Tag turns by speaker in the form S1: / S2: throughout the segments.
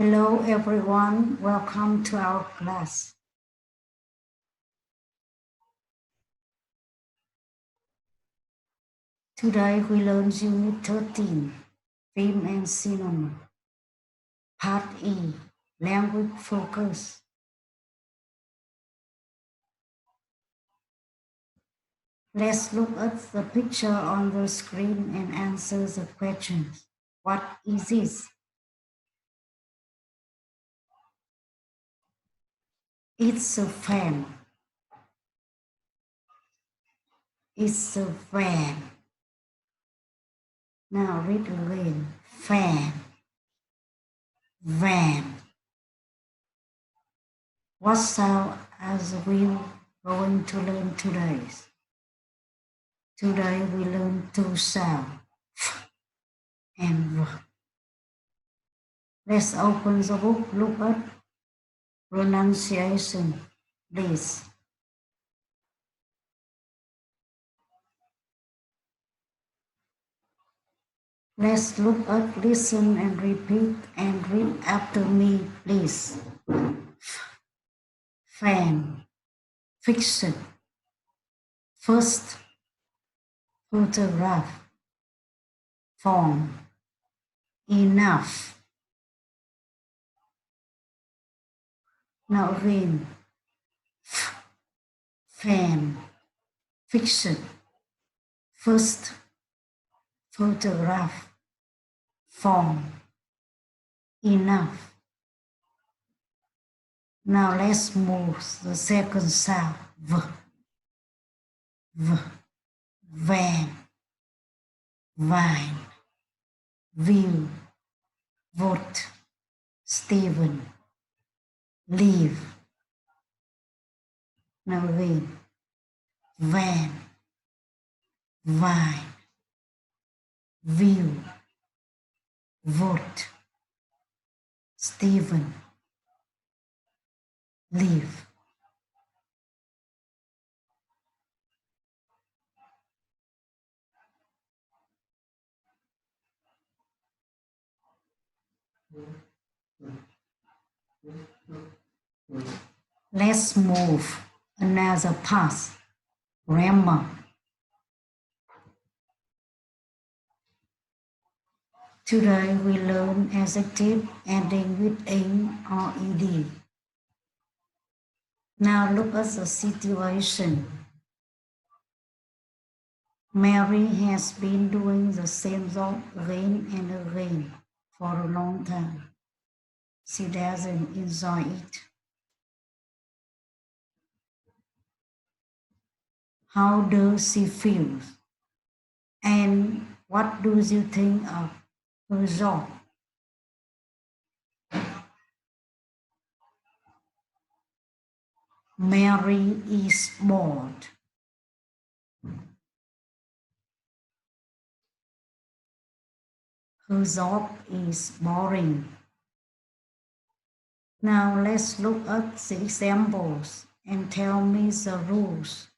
S1: Hello everyone, welcome to our class. Today we learn Unit 13, Film and Cinema, Part E, Language Focus. Let's look at the picture on the screen and answer the questions. What is this? It's a fan. It's a van. Now read again. Fan. Van. What sound are we going to learn today? Today we learn two sounds, f and r. Let's open the book, look at pronunciation, please. Let's look at, listen and repeat and read after me, please. Fan, fiction. First, photograph. Form, enough. Now again, fan, fiction. First, photograph. Form, enough. Now let's move the second sound, v, v, van, vine, view, vote, Stephen, leave. Now again, van, vine, view, vote, Stephen, leave. Let's move another part, grammar. Today we learn adjective ending with ing or ed. Now look at the situation. Mary has been doing the same job again and again for a long time. She doesn't enjoy it. How does she feel? And what do you think of her job? Mary is bored. Her job is boring. Now let's look at the examples and tell me the rules.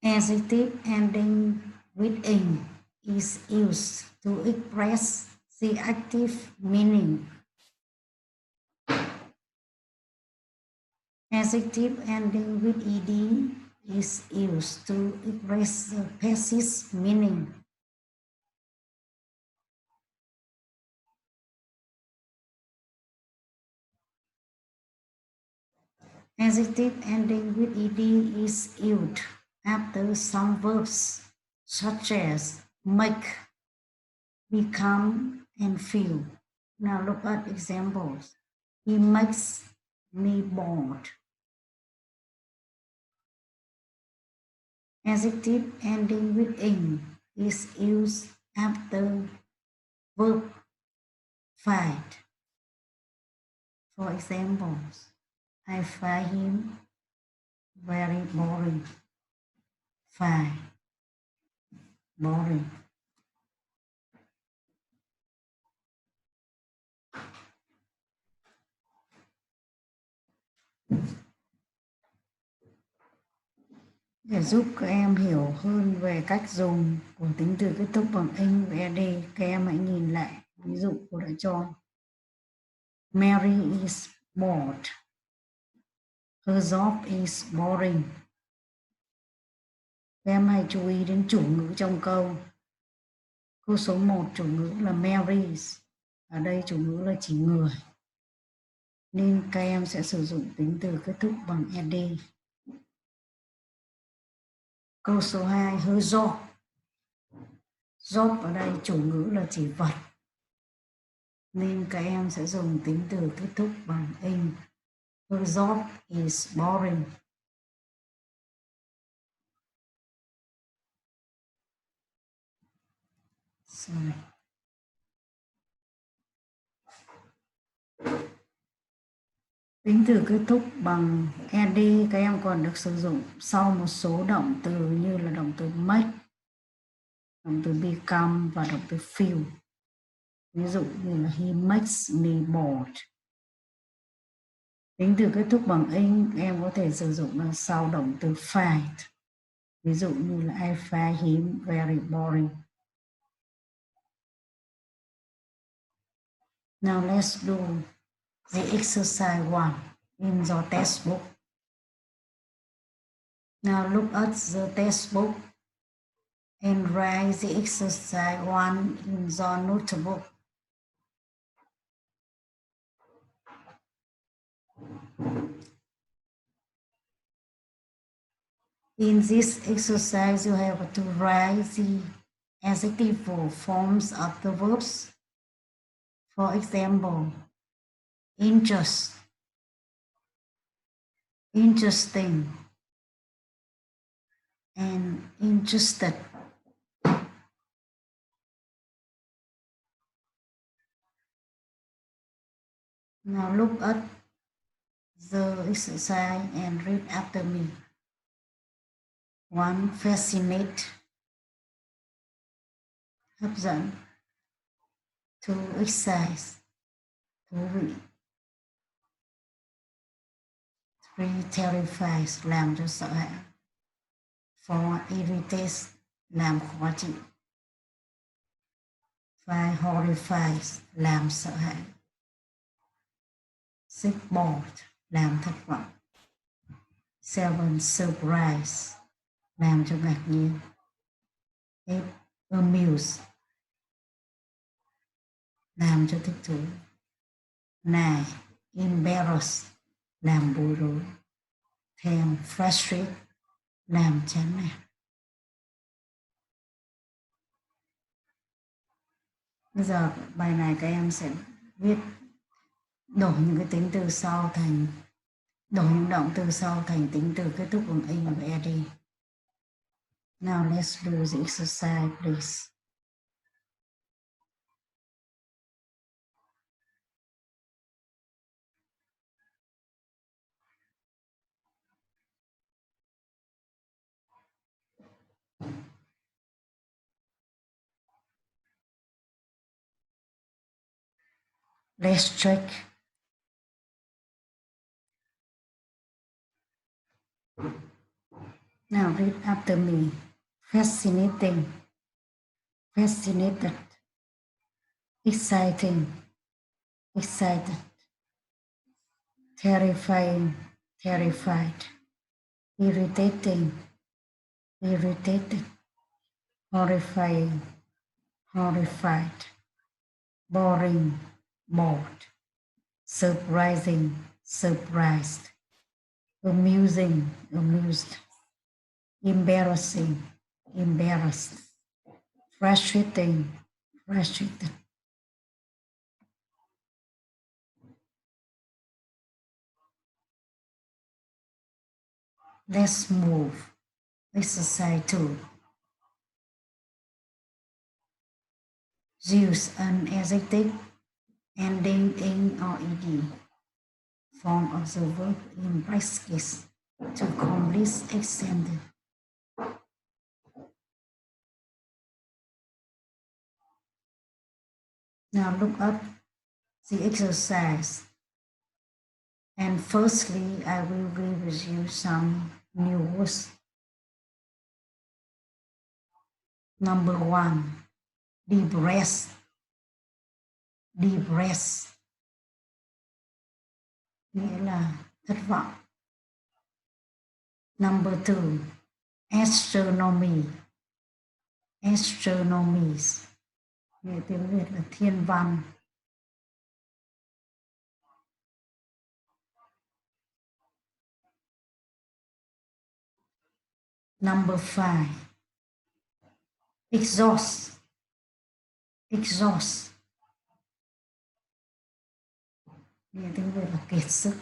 S1: Adjective ending with ing is used to express the active meaning. Adjective ending with ed is used to express the passive meaning. Adjective ending with ed is used after some verbs such as make, become, and feel. Now look at examples. He makes me bored. Adjective ending with ing is used after verb find. For examples, I find him very boring. Find, boring. Để giúp các em hiểu hơn về cách dùng của tính từ kết thúc bằng ing và ed, các em hãy nhìn lại ví dụ cô đã cho. Mary is bored. Her job is boring. Các em hãy chú ý đến chủ ngữ trong câu. Câu số 1 chủ ngữ là Mary's. Ở đây chủ ngữ là chỉ người. Nên các em sẽ sử dụng tính từ kết thúc bằng ed. Câu số 2 her job. Job ở đây chủ ngữ là chỉ vật. Nên các em sẽ dùng tính từ kết thúc bằng ing. Her job is boring. Sorry. Tính từ kết thúc bằng ed các em còn được sử dụng sau một số động từ như là động từ make, động từ become và động từ feel. Ví dụ như là he makes me bored. Tính từ kết thúc bằng ing em có thể sử dụng là sau động từ find. Ví dụ như là I find him very boring. Now let's do the exercise 1 in the textbook. Now look at the textbook and write the exercise 1 in the notebook. In this exercise, you have to write the adjective forms of the verbs. For example, interest, interesting, and interested. Now look at the exercise and read after me. 1. Fascinate, hấp dẫn. 2. Excite, thú vị. 3. Terrifies, làm cho sợ hãi. 4. Irritates, làm khó chịu. 5. Horrifies, làm sợ hãi. 6. Bored, làm thất vọng. 7. Surprise, làm cho ngạc nhiên. 8. Amuse, làm cho thích thú. 9. Embarrass, làm bối rối. 10. Frustrate, làm chán nản. Bây giờ bài này các em sẽ viết đổi những cái tính từ sau thành đổi những động từ sau thành tính từ kết thúc bằng ing và ed. Now let's do the exercise, please. Let's check. Now read after me. Fascinating, fascinated. Exciting, excited. Terrifying, terrified. Irritating, irritated. Horrifying, horrified. Boring, bored. Surprising, surprised. Amusing, amused. Embarrassing, embarrassed. Frustrating, frustrated. Let's move. Exercise 2. Use an adjective ending in or ed form of the verb in brackets to complete extended. Now look up the exercise. And firstly, I will read with you some new words Number one, depressed. Depressed nghĩa là thất vọng. Number two, astronomy. Astronomies nghĩa tiếng Việt là thiên văn. Number five, exhaust. Exhaust nghĩa tiếng Việt là kiệt sức.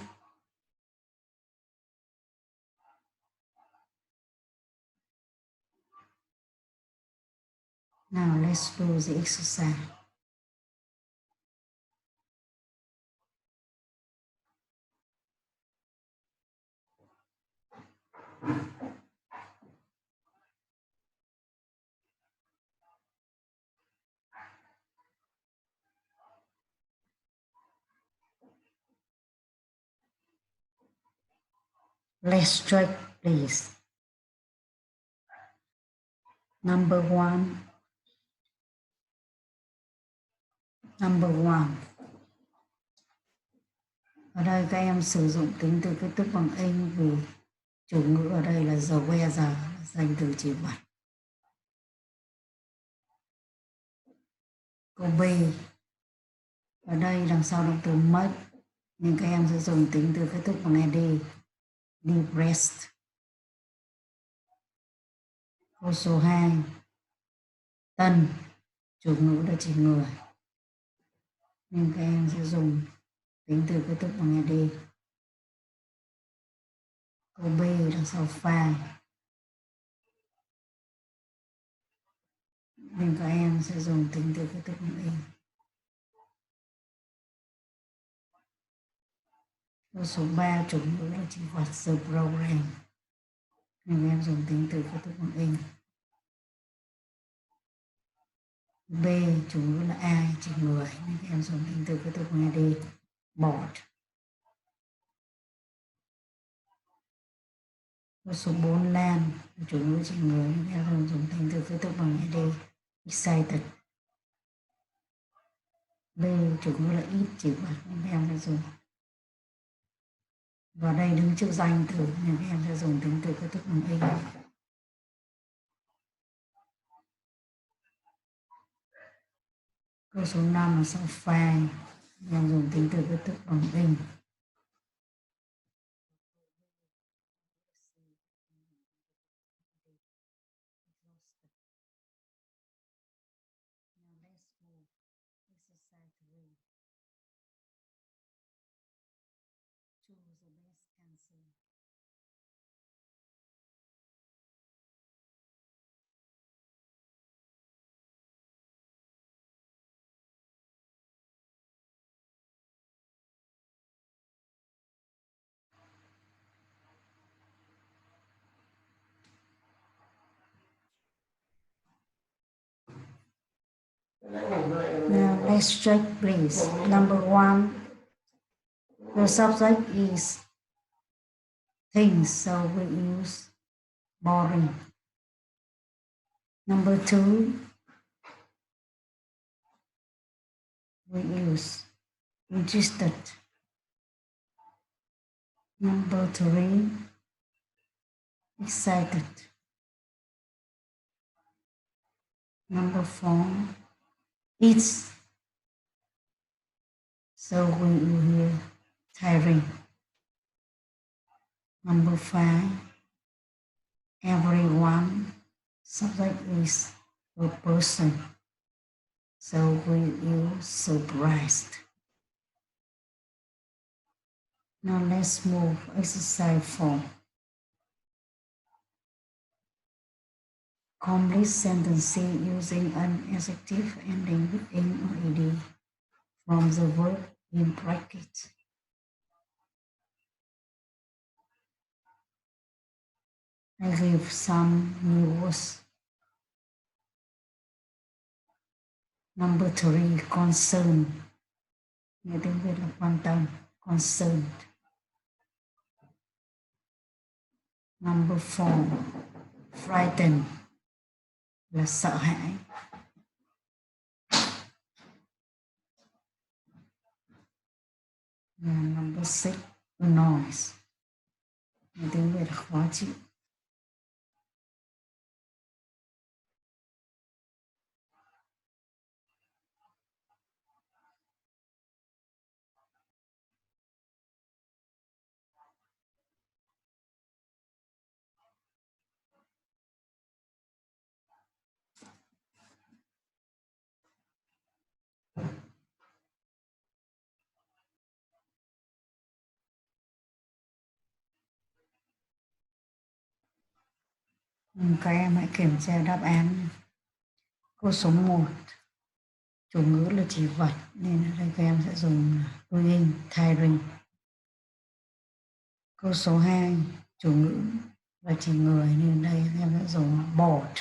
S1: Now let's do the exercise. Let's check, please. Number one. Number one. Ở đây các em sử dụng tính từ kết thúc bằng ing vì chủ ngữ ở đây là the weather, danh từ chỉ vật. Câu B. Ở đây đằng sau động từ make nên các em sẽ dùng tính từ kết thúc bằng ed. Depressed. Câu số 2. Tân, chủ ngữ là chỉ người nên các em sẽ dùng tính từ kết thúc bằng ed. Câu B đằng sau file nên các em sẽ dùng tính từ kết thúc bằng ing. Câu số 3 chủ ngữ là chỉ vật the program nên các em dùng tính từ kết thúc bằng ing. B chủ ngữ là ai, chỉ người nên các em dùng tính từ kết thúc bằng ed. Board. Câu số 4 Lan, chủ ngữ chỉ người nên các em dùng tính từ kết thúc bằng ed. Excited. B chủ ngữ là ít, chỉ vật nên các em sẽ dùng. Và đây đứng trước danh từ nên các em sẽ dùng tính từ kết thúc bằng ing. Câu số 5 là sau file, em dùng tính từ kết thúc bằng ing. Now let's check, please. Number one, the subject is things, so we use boring. Number two, we use interested. Number three, excited. Number four, it's, so we use here tiring. Number five, everyone, subject is a person, so we use surprised. Now let's move exercise 4. Complete sentences using an adjective ending with ing or ed from the verb in brackets. I give some new words. Number 3, concern. Nghe tiếng Việt là quan tâm, concerned. Number 4, frightened. là sợ hãi. Number 6, noise. Tiếng Việt là khó chịu. Các em hãy kiểm tra đáp án. Câu số 1, chủ ngữ là chỉ vật nên ở đây các em sẽ dùng doing, tiring. Câu số 2, chủ ngữ là chỉ người nên đây các em sẽ dùng bored.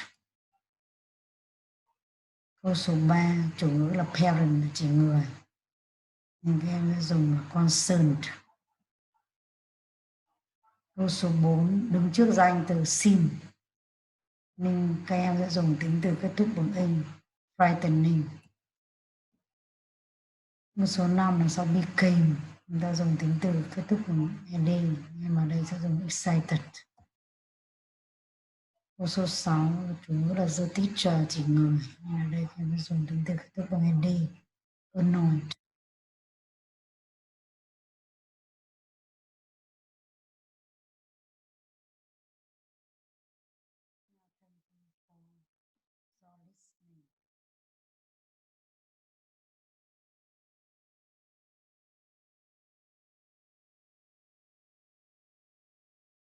S1: Câu số 3, chủ ngữ là parent là chỉ người nên các em sẽ dùng concerned. Câu số 4, đứng trước danh từ seem nên các em sẽ dùng tính từ kết thúc bằng in, frightening. Câu số 5 là sau became, chúng ta dùng tính từ kết thúc bằng ed nhưng mà đây sẽ dùng excited. Câu số 6 chủ ngữ là the teacher chỉ người nên ở đây các em sẽ dùng tính từ kết thúc bằng ed, annoyed.